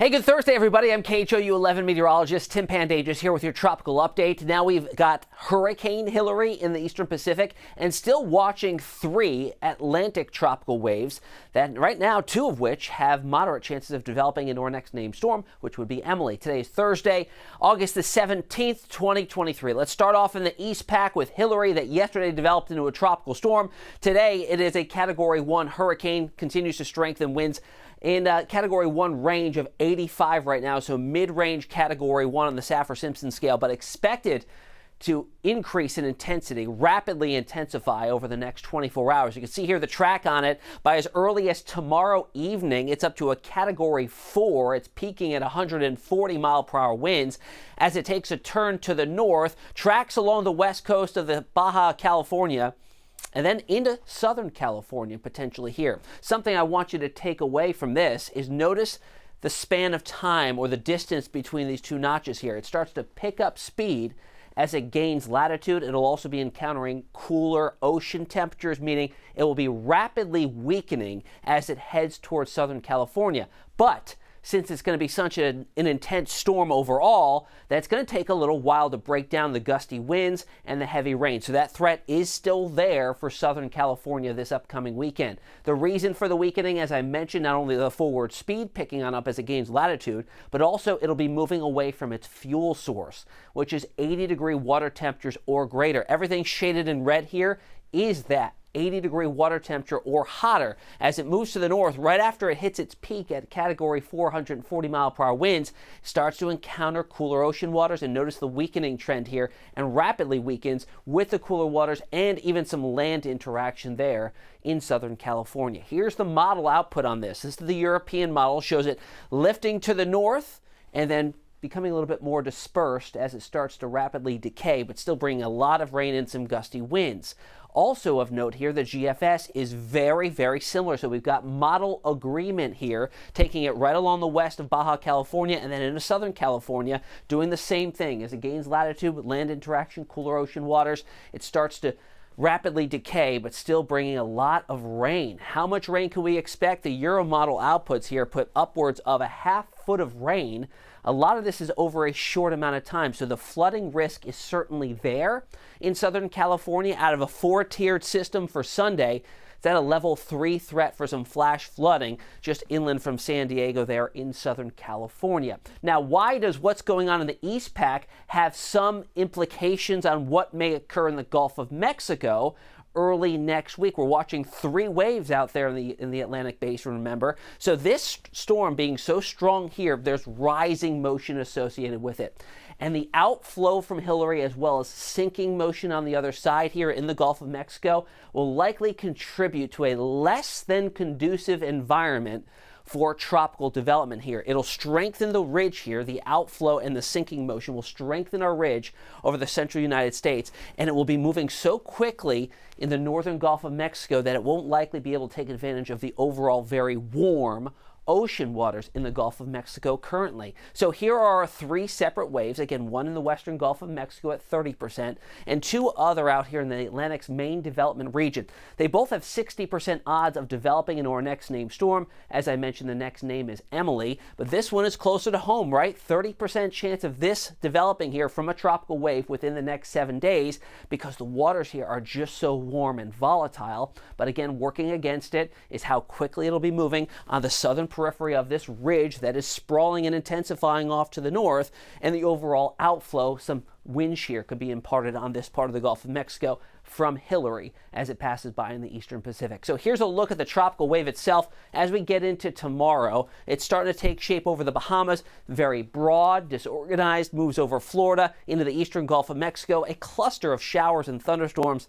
Hey, good Thursday, everybody. I'm KHOU 11 meteorologist Tim Pandajis here with your tropical update. Now we've got Hurricane Hilary in the eastern Pacific and still watching 3 Atlantic tropical waves that right now 2 of which have moderate chances of developing into our next named storm, which would be Emily. Today is Thursday, August the 17th, 2023. Let's start off in the East Pac with Hilary that yesterday developed into a tropical storm. Today it is a Category 1 hurricane, continues to strengthen winds in Category 1 range of 85 right now, so mid-range Category 1 on the Saffir-Simpson scale, but expected to increase in intensity, rapidly intensify over the next 24 hours. You can see here the track on it. By as early as tomorrow evening, it's up to a Category 4. It's peaking at 140 mile-per-hour winds. As it takes a turn to the north, tracks along the west coast of the Baja California, and then into Southern California, potentially here. Something I want you to take away from this is notice the span of time or the distance between these 2 notches here. It starts to pick up speed as it gains latitude. It'll also be encountering cooler ocean temperatures, meaning it will be rapidly weakening as it heads towards Southern California. But since it's going to be such an intense storm overall, that's going to take a little while to break down the gusty winds and the heavy rain. So that threat is still there for Southern California this upcoming weekend. The reason for the weakening, as I mentioned, not only the forward speed picking on up as it gains latitude, but also it'll be moving away from its fuel source, which is 80-degree water temperatures or greater. Everything shaded in red here is that 80-degree water temperature or hotter. As it moves to the north, right after it hits its peak at Category 440 mile-per-hour winds, starts to encounter cooler ocean waters, and notice the weakening trend here, and rapidly weakens with the cooler waters and even some land interaction there in Southern California. Here's the model output on this. This is the European model, shows it lifting to the north and then becoming a little bit more dispersed as it starts to rapidly decay, but still bringing a lot of rain and some gusty winds. Also of note here, the GFS is very, very similar. So we've got model agreement here, taking it right along the west of Baja California and then into Southern California, doing the same thing. As it gains latitude with land interaction, cooler ocean waters, it starts to rapidly decay, but still bringing a lot of rain. How much rain can we expect? The Euromodel outputs here put upwards of a half foot of rain. A lot of this is over a short amount of time, so the flooding risk is certainly there in Southern California. Out of a 4-tiered system for Sunday, it's at a level 3 threat for some flash flooding just inland from San Diego there in Southern California. Now, why does what's going on in the East Pac have some implications on what may occur in the Gulf of Mexico early next week? We're watching 3 waves out there in the Atlantic Basin, remember. So this storm being so strong here, there's rising motion associated with it. And the outflow from Hilary, as well as sinking motion on the other side here in the Gulf of Mexico, will likely contribute to a less than conducive environment for tropical development here. It'll strengthen the ridge here. The outflow and the sinking motion will strengthen our ridge over the central United States, and it will be moving so quickly in the northern Gulf of Mexico that it won't likely be able to take advantage of the overall very warm ocean waters in the Gulf of Mexico currently. So here are 3 separate waves. Again, one in the western Gulf of Mexico at 30% and 2 other out here in the Atlantic's main development region. They both have 60% odds of developing into our next named storm. As I mentioned, the next name is Emily, but this one is closer to home, right? 30% chance of this developing here from a tropical wave within the next 7 days because the waters here are just so warm and volatile. But again, working against it is how quickly it'll be moving on the southern periphery of this ridge that is sprawling and intensifying off to the north, and the overall outflow, some wind shear could be imparted on this part of the Gulf of Mexico from Hilary as it passes by in the eastern Pacific. So here's a look at the tropical wave itself as we get into tomorrow. It's starting to take shape over the Bahamas, very broad, disorganized, moves over Florida into the eastern Gulf of Mexico, a cluster of showers and thunderstorms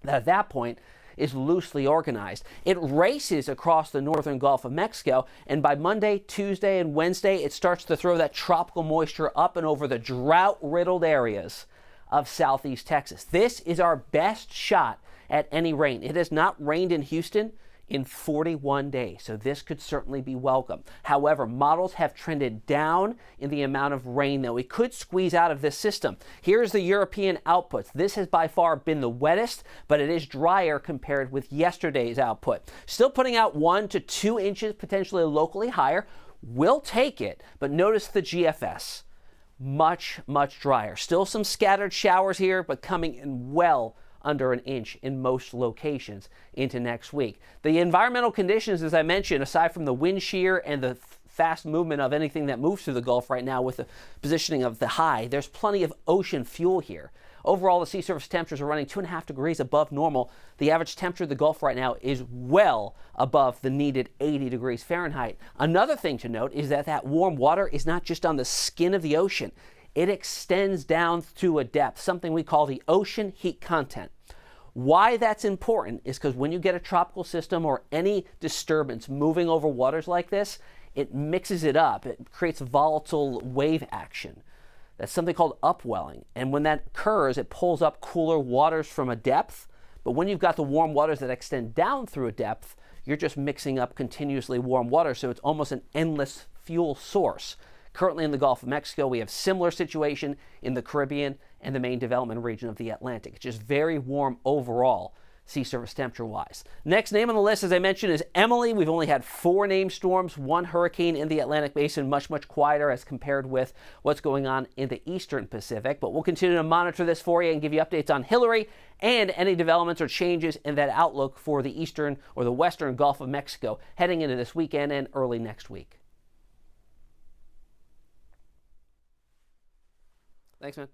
that at that point is loosely organized. It races across the northern Gulf of Mexico, and by Monday, Tuesday, and Wednesday, it starts to throw that tropical moisture up and over the drought-riddled areas of southeast Texas. This is our best shot at any rain. It has not rained in Houston in 41 days. So this could certainly be welcome. However, models have trended down in the amount of rain that we could squeeze out of this system. Here's the European outputs. This has by far been the wettest, but it is drier compared with yesterday's output. Still putting out 1 to 2 inches, potentially locally higher. We'll take it, but notice the GFS. Much, much drier. Still some scattered showers here, but coming in well under an inch in most locations into next week. The environmental conditions, as I mentioned, aside from the wind shear and the fast movement of anything that moves through the Gulf right now with the positioning of the high, there's plenty of ocean fuel here. Overall, the sea surface temperatures are running 2.5 degrees above normal. The average temperature of the Gulf right now is well above the needed 80 degrees Fahrenheit. Another thing to note is that that warm water is not just on the skin of the ocean. It extends down to a depth, something we call the ocean heat content. Why that's important is because when you get a tropical system or any disturbance moving over waters like this, it mixes it up. It creates volatile wave action. That's something called upwelling. And when that occurs, it pulls up cooler waters from a depth. But when you've got the warm waters that extend down through a depth, you're just mixing up continuously warm water. So it's almost an endless fuel source. Currently in the Gulf of Mexico, we have similar situation in the Caribbean and the main development region of the Atlantic. It's just very warm overall, sea surface temperature-wise. Next name on the list, as I mentioned, is Emily. We've only had 4 named storms, 1 hurricane in the Atlantic Basin, much, much quieter as compared with what's going on in the Eastern Pacific. But we'll continue to monitor this for you and give you updates on Hilary and any developments or changes in that outlook for the Eastern or the Western Gulf of Mexico heading into this weekend and early next week. Thanks, man.